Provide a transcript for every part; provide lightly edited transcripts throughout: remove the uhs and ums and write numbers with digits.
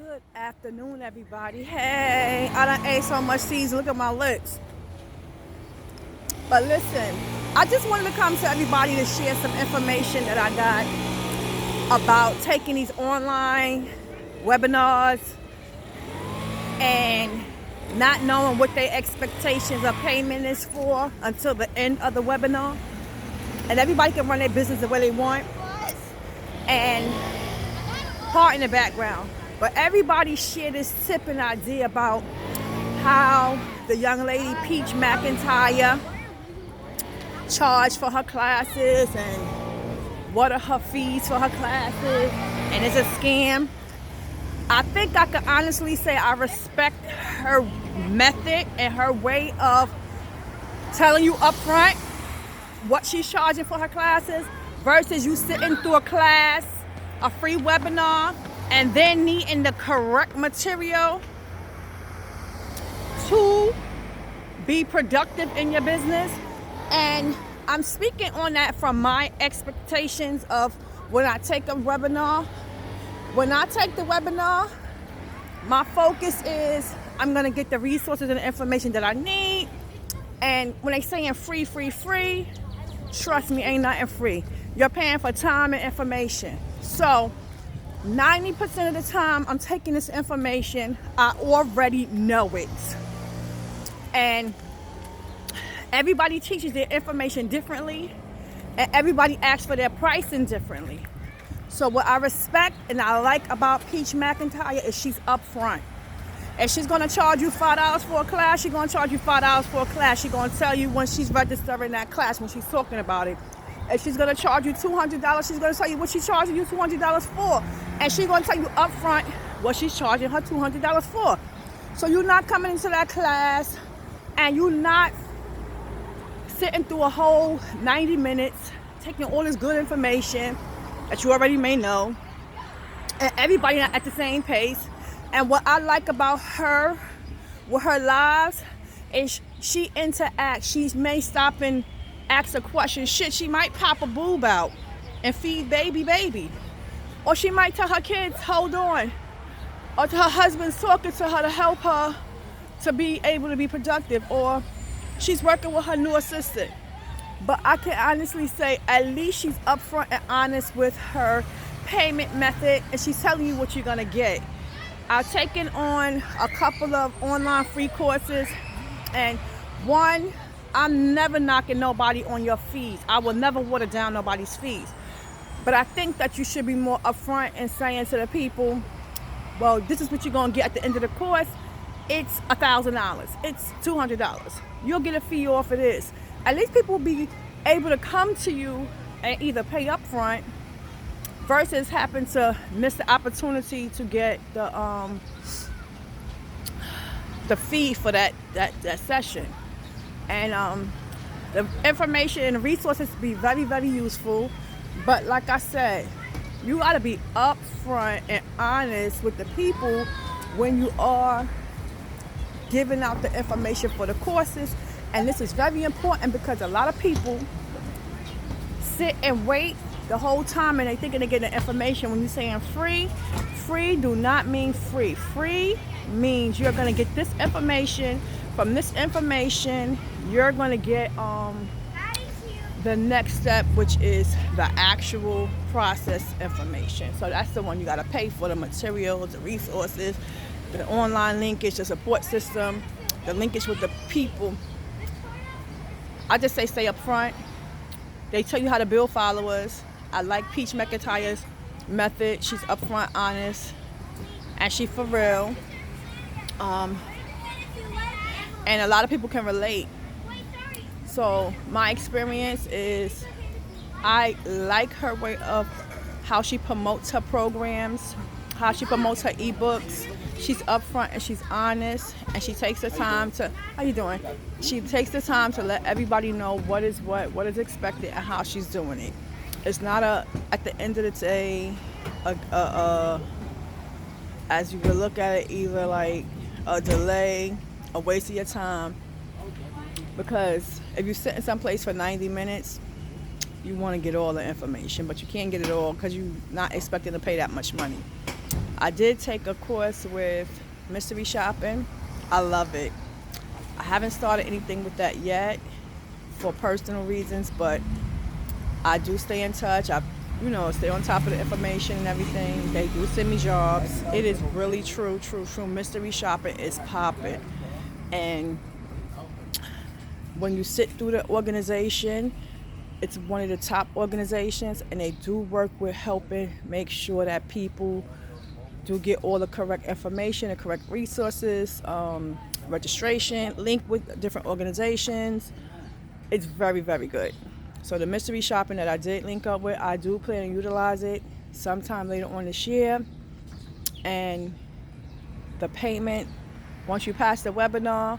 Good afternoon, everybody. Hey, I done ate so much seeds. Look at my lips. But listen, I just wanted to come to everybody to share some information that I got about taking these online webinars and not knowing what their expectations of payment is for until the end of the webinar. And everybody can run their business the way they want. And part in the background. But everybody share this tip and idea about how the young lady Peach McIntyre charged for her classes and what are her fees for her classes, and it's a scam. I think I can honestly say I respect her method and her way of telling you up front what she's charging for her classes versus you sitting through a class, a free webinar, and then needing the correct material to be productive in your business. And I'm speaking on that from my expectations of when I take a webinar. When I take the webinar, my focus is I'm gonna get the resources and the information that I need. And when they saying free, trust me, ain't nothing free. You're paying for time and information. So 90% of the time I'm taking this information, I already know it. And everybody teaches their information differently, and everybody asks for their pricing differently. So what I respect and I like about Peach McIntyre is she's upfront. If she's gonna charge you $5 for a class, she's gonna charge you $5 for a class. She's gonna tell you when she's registering that class, when she's talking about it. If she's gonna charge you $200, she's gonna tell you what she's charging you $200 for. And she's gonna tell you upfront what she's charging her $200 for. So you're not coming into that class and you're not sitting through a whole 90 minutes, taking all this good information that you already may know, and everybody not at the same pace. And what I like about her with her lives is she interacts. She may stop and ask a question. Shit, she might pop a boob out and feed baby. Or she might tell her kids, hold on. Or her husband's talking to her to help her to be able to be productive. Or she's working with her new assistant. But I can honestly say at least she's upfront and honest with her payment method, and she's telling you what you're gonna get. I've taken on a couple of online free courses, and one, I'm never knocking nobody on your fees. I will never water down nobody's fees. But I think that you should be more upfront and saying to the people, well, this is what you're gonna get at the end of the course. It's $1,000, it's $200. You'll get a fee off of this. At least people will be able to come to you and either pay up front versus having to miss the opportunity to get the fee for that session. And the information and the resources be very, very useful. But like I said, you gotta be upfront and honest with the people when you are giving out the information for the courses. And this is very important because a lot of people sit and wait the whole time and they thinking they're getting the information. When you're saying free do not mean free. Free means you're gonna get this information. From this information, you're gonna get the next step, which is the actual process information. So that's the one you gotta pay for, the materials, the resources, the online linkage, the support system, the linkage with the people. I just say stay up front. They tell you how to build followers. I like Peach McIntyre's method. She's upfront, honest, and she for real. And a lot of people can relate. So my experience is I like her way of how she promotes her programs, how she promotes her ebooks. She's upfront and she's honest, and she takes the time to, how you doing? She takes the time to let everybody know what is expected and how she's doing it. It's not at the end of the day, as you can look at it, either like a delay, a waste of your time. Because if you sit in some place for 90 minutes, you want to get all the information, but you can't get it all because you're not expecting to pay that much money. I did take a course with mystery shopping. I love it. I haven't started anything with that yet for personal reasons, but I do stay in touch. I, stay on top of the information and everything. They do send me jobs. It is really true. Mystery shopping is popping. And when you sit through the organization, it's one of the top organizations, and they do work with helping make sure that people do get all the correct information, the correct resources, registration, link with different organizations. It's very, very good. So the mystery shopping that I did link up with, I do plan to utilize it sometime later on this year. And the payment, once you pass the webinar,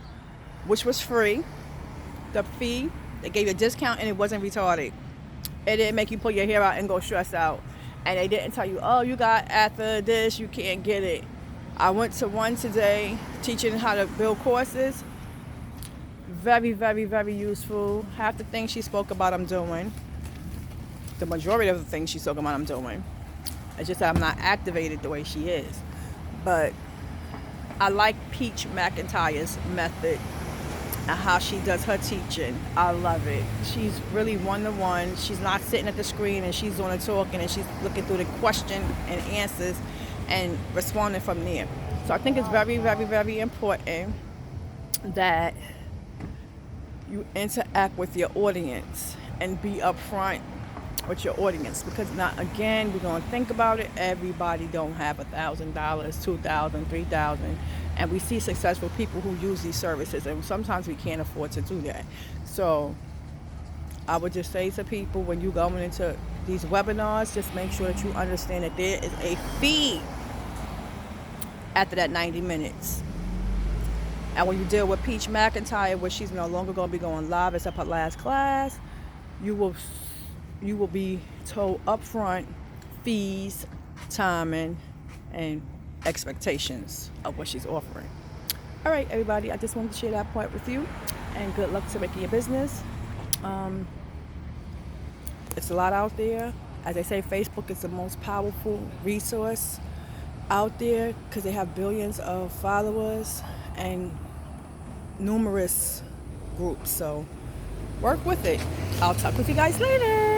which was free, the fee, they gave you a discount and it wasn't retarded. It didn't make you pull your hair out and go stressed out. And they didn't tell you, oh, you got after this, you can't get it. I went to one today teaching how to build courses. Very, very, very useful. Half the things she spoke about I'm doing. The majority of the things she spoke about I'm doing. It's just that I'm not activated the way she is. But I like Peach McIntyre's method and how she does her teaching. I love it. She's really one-to-one. She's not sitting at the screen and she's doing the talking, and she's looking through the question and answers and responding from there. So I think it's very, very, very important that you interact with your audience and be upfront with your audience, because now again, we're going to think about it. Everybody don't have $1,000, $2,000, $3,000, and we see successful people who use these services, and sometimes we can't afford to do that. So I would just say to people, when you're going into these webinars, just make sure that you understand that there is a fee after that 90 minutes. And when you deal with Peach McIntyre, where she's no longer going to be going live except her last class, you will be told upfront fees, timing, and expectations of what she's offering. All right, everybody, I just wanted to share that point with you, and good luck to making your business. It's a lot out there. As they say, Facebook is the most powerful resource out there because they have billions of followers and numerous groups. So work with it. I'll talk with you guys later.